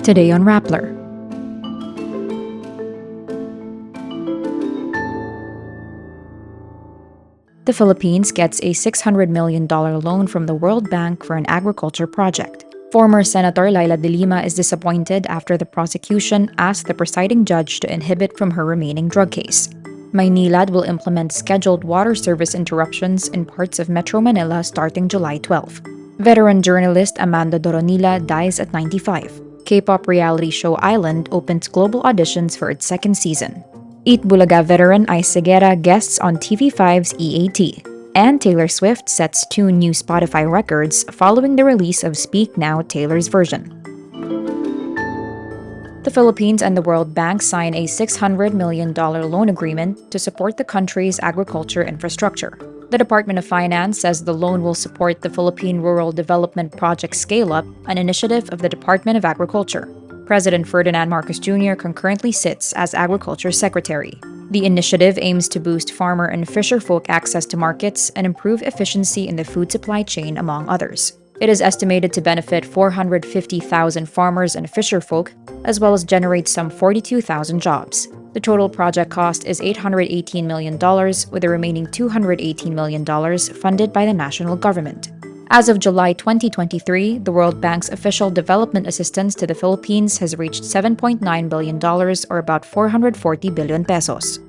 Today on Rappler. The Philippines gets a $600 million loan from the World Bank for an agriculture project. Former Senator Laila de Lima is disappointed after the prosecution asked the presiding judge to inhibit from her remaining drug case. Maynilad will implement scheduled water service interruptions in parts of Metro Manila starting July 12. Veteran journalist Amando Doronila dies at 95. K-pop reality show Island opens global auditions for its second season. Eat Bulaga veteran Seguerra guests on TV5's EAT. And Taylor Swift sets 2 new Spotify records following the release of Speak Now, Taylor's version. The Philippines and the World Bank sign a $600 million loan agreement to support the country's agriculture infrastructure. The Department of Finance says the loan will support the Philippine Rural Development Project Scale-Up, an initiative of the Department of Agriculture. President Ferdinand Marcos Jr. concurrently sits as Agriculture Secretary. The initiative aims to boost farmer and fisherfolk access to markets and improve efficiency in the food supply chain, among others. It is estimated to benefit 450,000 farmers and fisherfolk, as well as generate some 42,000 jobs. The total project cost is $818 million, with the remaining $218 million funded by the national government. As of July 2023, the World Bank's official development assistance to the Philippines has reached $7.9 billion, or about 440 billion pesos.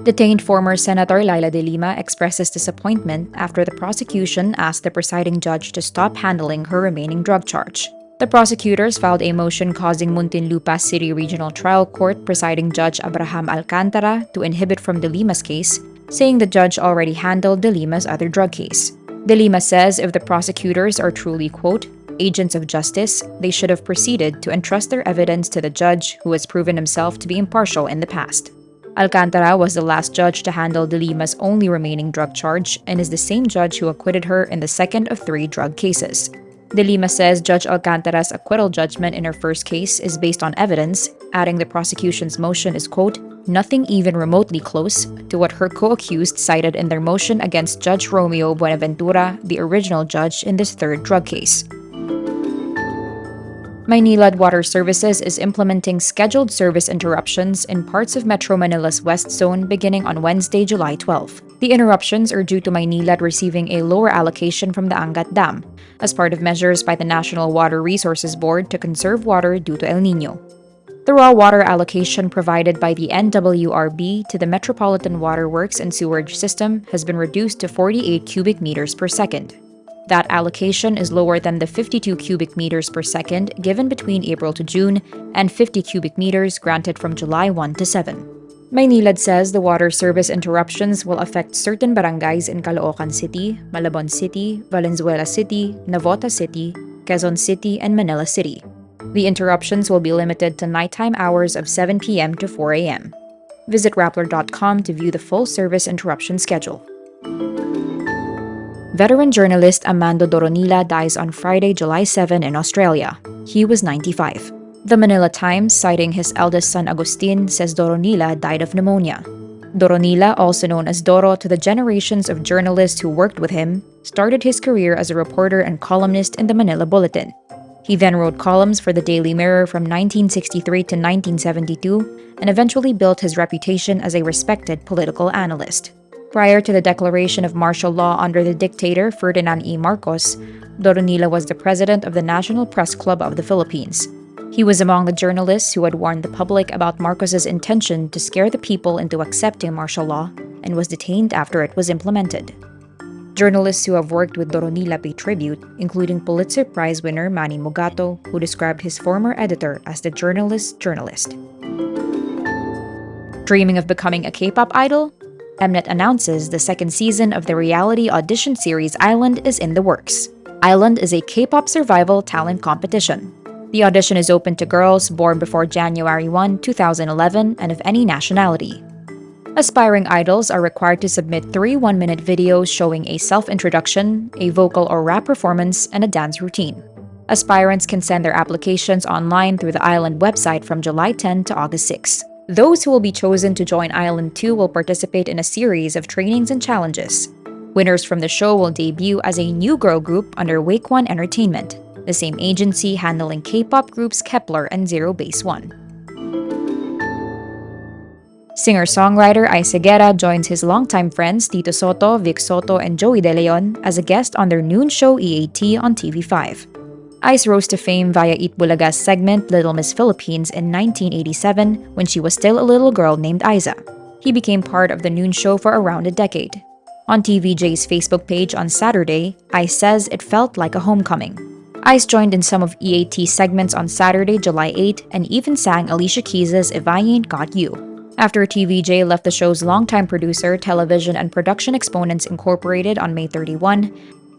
Detained former Senator Laila de Lima expresses disappointment after the prosecution asked the presiding judge to stop handling her remaining drug charge. The prosecutors filed a motion causing Muntinlupa City Regional Trial Court presiding Judge Abraham Alcantara to inhibit from de Lima's case, saying the judge already handled de Lima's other drug case. De Lima says if the prosecutors are truly, quote, agents of justice, they should have proceeded to entrust their evidence to the judge who has proven himself to be impartial in the past. Alcantara was the last judge to handle de Lima's only remaining drug charge and is the same judge who acquitted her in the second of 3 drug cases. De Lima says Judge Alcantara's acquittal judgment in her first case is based on evidence, adding the prosecution's motion is, quote, nothing even remotely close to what her co-accused cited in their motion against Judge Romeo Buenaventura, the original judge in this 3rd drug case. Maynilad Water Services is implementing scheduled service interruptions in parts of Metro Manila's West Zone beginning on Wednesday, July 12. The interruptions are due to Maynilad receiving a lower allocation from the Angat Dam, as part of measures by the National Water Resources Board to conserve water due to El Niño. The raw water allocation provided by the NWRB to the Metropolitan Water Works and Sewerage System has been reduced to 48 cubic meters per second. That allocation is lower than the 52 cubic meters per second given between April to June and 50 cubic meters granted from July 1 to 7. Maynilad says the water service interruptions will affect certain barangays in Caloocan City, Malabon City, Valenzuela City, Navota City, Quezon City, and Manila City. The interruptions will be limited to nighttime hours of 7 p.m. to 4 a.m. Visit Rappler.com to view the full service interruption schedule. Veteran journalist Amando Doronila dies on Friday, July 7 in Australia. He was 95. The Manila Times, citing his eldest son Agustin, says Doronila died of pneumonia. Doronila, also known as Doro to the generations of journalists who worked with him, started his career as a reporter and columnist in the Manila Bulletin. He then wrote columns for the Daily Mirror from 1963 to 1972 and eventually built his reputation as a respected political analyst. Prior to the declaration of martial law under the dictator Ferdinand E. Marcos, Doronila was the president of the National Press Club of the Philippines. He was among the journalists who had warned the public about Marcos's intention to scare the people into accepting martial law and was detained after it was implemented. Journalists who have worked with Doronila pay tribute, including Pulitzer Prize winner Manny Mogato, who described his former editor as the journalist's journalist. Dreaming of becoming a K-pop idol? Mnet announces the second season of the reality audition series Island is in the works. Island is a K-pop survival talent competition. The audition is open to girls born before January 1, 2011 and of any nationality. Aspiring idols are required to submit 3 one-minute videos showing a self-introduction, a vocal or rap performance, and a dance routine. Aspirants can send their applications online through the Island website from July 10 to August 6. Those who will be chosen to join Island 2 will participate in a series of trainings and challenges. Winners from the show will debut as a new girl group under Wake One Entertainment. the same agency handling K-pop groups Kepler and Zero Base One. Singer-songwriter Seguerra joins his longtime friends Tito Soto, Vic Soto, and Joey De Leon as a guest on their noon show EAT on TV5. Ice rose to fame via Eat Bulaga's segment Little Miss Philippines in 1987 when she was still a little girl named Isa. He became part of the noon show for around a decade. On TVJ's Facebook page on Saturday, Ice says it felt like a homecoming. Ice joined in some of EAT's segments on Saturday, July 8, and even sang Alicia Keys' If I Ain't Got You. After TVJ left the show's longtime producer, Television and Production Exponents Incorporated on May 31,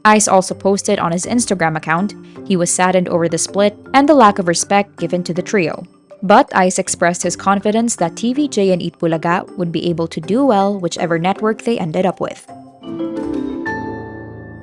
Ice also posted on his Instagram account he was saddened over the split and the lack of respect given to the trio. But Ice expressed his confidence that TVJ and Eat Bulaga would be able to do well whichever network they ended up with.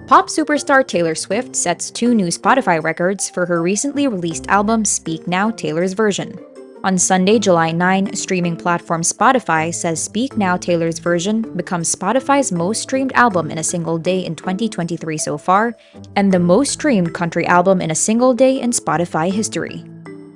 Pop superstar Taylor Swift sets 2 new Spotify records for her recently released album Speak Now, Taylor's Version. On Sunday, July 9, streaming platform Spotify says Speak Now, Taylor's Version becomes Spotify's most streamed album in a single day in 2023 so far, and the most streamed country album in a single day in Spotify history.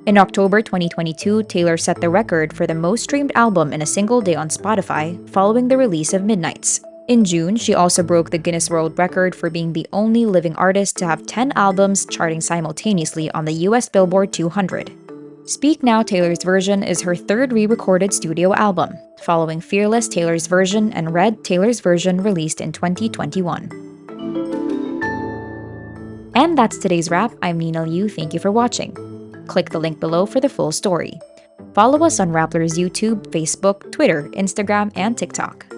In October 2022, Taylor set the record for the most streamed album in a single day on Spotify following the release of Midnights. In June, she also broke the Guinness World Record for being the only living artist to have 10 albums charting simultaneously on the US Billboard 200. Speak Now, Taylor's Version is her 3rd re-recorded studio album, following Fearless, Taylor's Version, and Red, Taylor's Version released in 2021. And that's today's wrap. I'm Nina Liu. Thank you for watching. Click the link below for the full story. Follow us on Rappler's YouTube, Facebook, Twitter, Instagram, and TikTok.